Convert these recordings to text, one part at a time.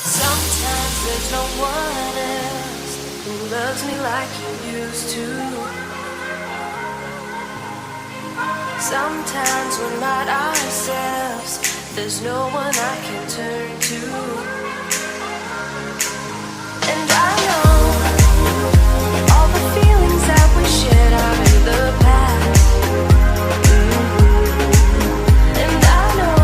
Sometimes there's no one else who loves me like you used to. Sometimes we're not ourselves, there's no one I can turn to. And I know all the feelings that we shared are in the past. And I know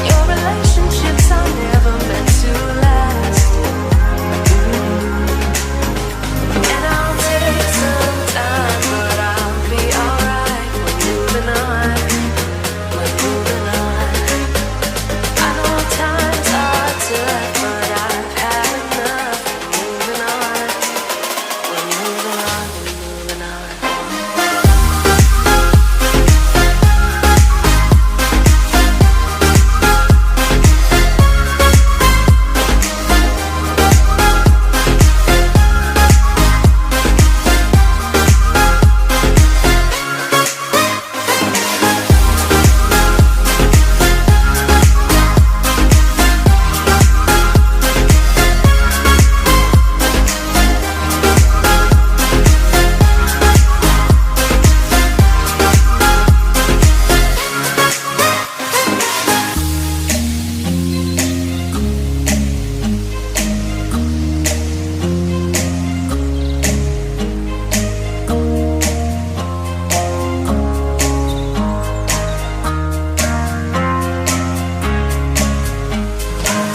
your relationships are never meant to last. And I'll take some time, but I'll be alright. We're moving on, we're moving on. I know times are tough, but I've had enough. We're moving on, we're moving on, we're moving on.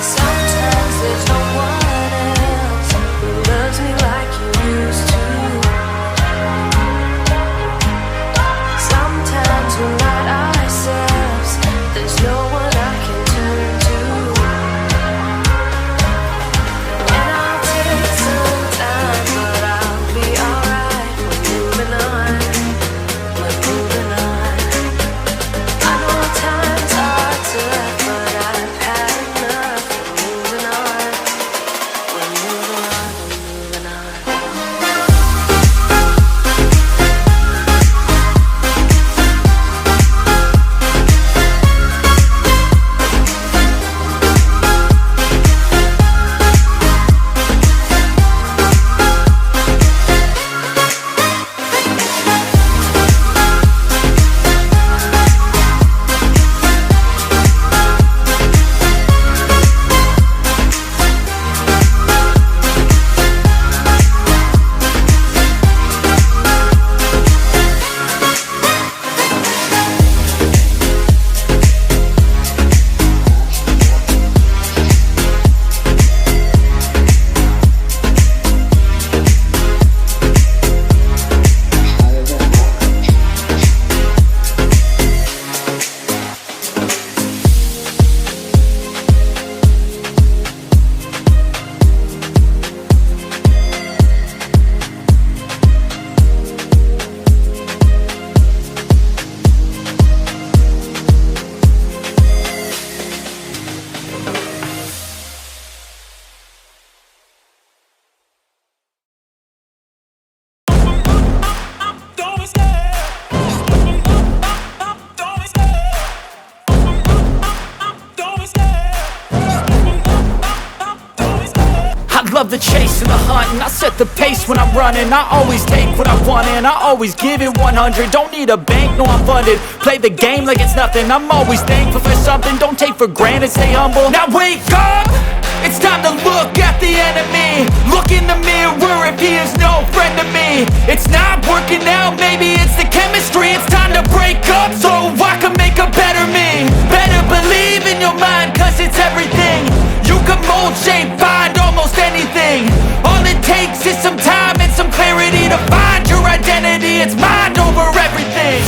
Sometimes there's no one else who loves me like you used to. Sometimes we're not ourselves, there's no one I can turn to. And I'll take some time, but I'll be alright. We're moving on, we're moving on. I know times are tough, but I've had enough. We're moving on, we're moving on, we're moving on. I love the chase and the hunt, and I set the pace when I'm running. I always take what I want and I always give it 100. Don't need a bank, no I'm funded. Play the game like it's nothing. I'm always thankful for something. Don't take for granted, stay humble. Now wake up! It's time to look at the enemy. Look in the mirror if he is no friend to me. It's not working out, maybe it's the chemistry. It's time to break up so I can make a better me. Better believe in your mind, cause it's everything. You can mold, shape, find almost anything. All it takes is some time and some clarity to find your identity. It's mind over everything.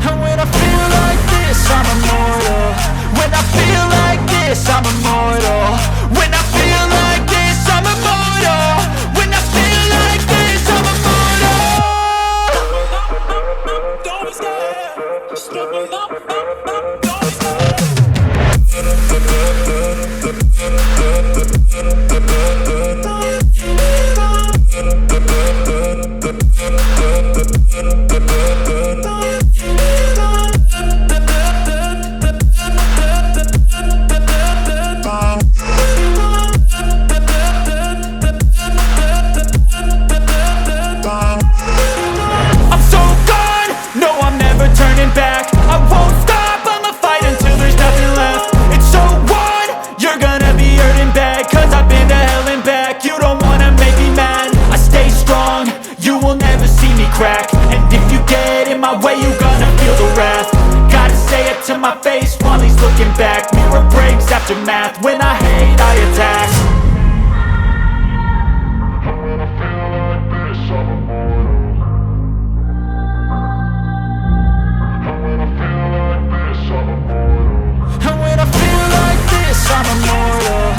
And when I feel like this, I'm immortal. When I feel like this, crack. And if you get in my way, you gonna feel the wrath. Gotta say it to my face while he's looking back. Mirror breaks after math. When I hate, I attack. And when I feel like this, I'm immortal. And when I feel like this, I'm immortal. And when I feel like this, I'm immortal.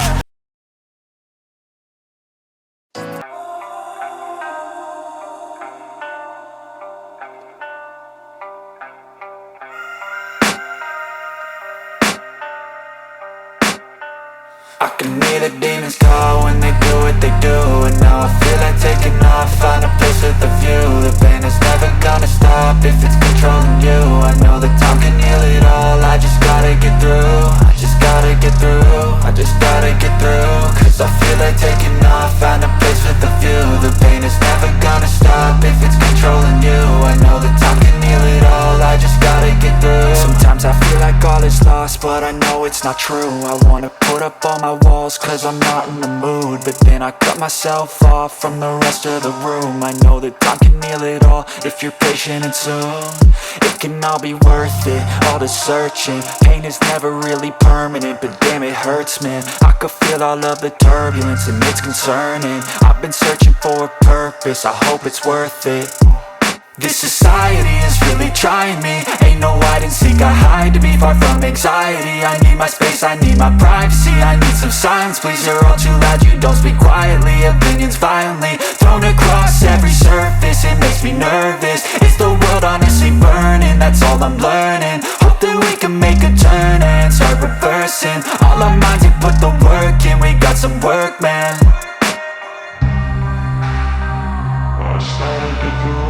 I can hear the demons call when they do what they do. And now I feel like taking off, find a place with a view. The pain is never gonna stop if it's controlling you. I know that time can heal it all, I just gotta get through. I just gotta get through, I just gotta get through. Cause I feel like taking off, find a place with a view. The pain is never gonna stop if it's controlling you. I know that time can heal it all, I just gotta get through. Sometimes I feel like all is lost, but I know it's not true. I wanna put up all my walls cause I'm not in the mood, but then I cut myself off from the rest of the room. I know that time can heal it all if you're patient and soon. It can all be worth it, all the searching. Pain is never really permanent, but damn it hurts, man. I could feel all of the turbulence and it's concerning. I've been searching for a purpose, I hope it's worth it. This society is really trying me. Ain't no hide and seek, I hide to be far from anxiety. I need my space, I need my privacy. I need some silence, please, you're all too loud. You don't speak quietly, opinions violently thrown across every surface. It makes me nervous, it's the world honestly burning. That's all I'm learning, hope that we can make a turn and start reversing all our minds and put the work in. We got some work, man. I started to do.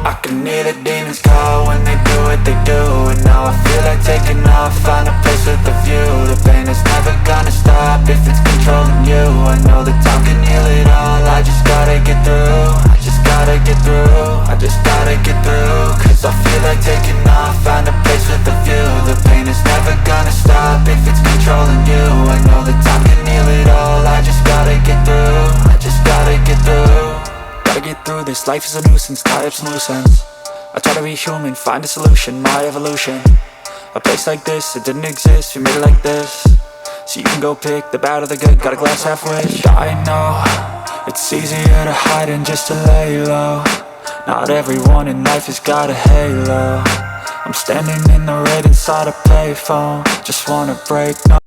I can hear the demons call when they do what they do. And now I feel like taking off, find a place with a view. The pain is never gonna stop if it's controlling you. I know that time can heal it all, I just gotta get through. I just gotta get through, I just gotta get through. Cause I feel like taking off, find a place with a view. The pain is never gonna stop if it's controlling you. I know that time can heal it all, I just gotta get through. I just gotta get through. Gotta get through this, life is a nuisance, tie up some loose ends. I try to be human, find a solution, my evolution. A place like this, it didn't exist, we made it like this. So you can go pick the bad or the good, got a glass halfway. I know, it's easier to hide than just to lay low. Not everyone in life has got a halo. I'm standing in the red inside a payphone, just wanna break no.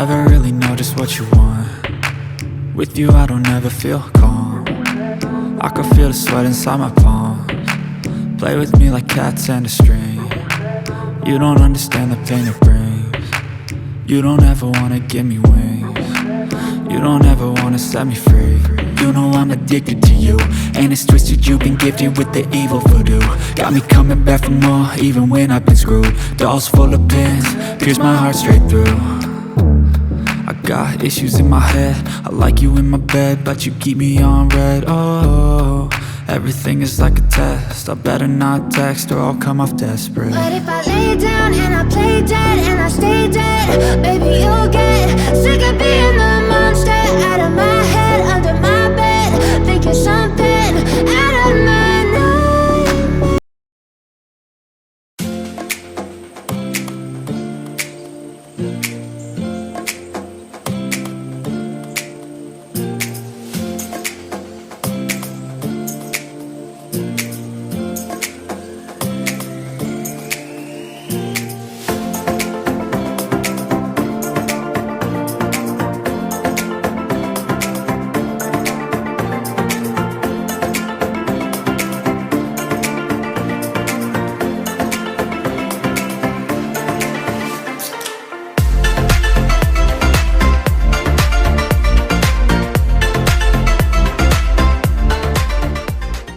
never really know just what you want. With you I don't ever feel calm. I can feel the sweat inside my palms. Play with me like cats and a string. You don't understand the pain it brings. You don't ever wanna give me wings. You don't ever wanna set me free. You know I'm addicted to you, and it's twisted, you've been gifted with the evil voodoo. Got me coming back for more, even when I've been screwed. Dolls full of pins, pierce my heart straight through. I got issues in my head, I like you in my bed, but you keep me on red. Oh, everything is like a test, I better not text or I'll come off desperate. But if I lay down and I play dead and I stay dead, baby you'll get sick of being the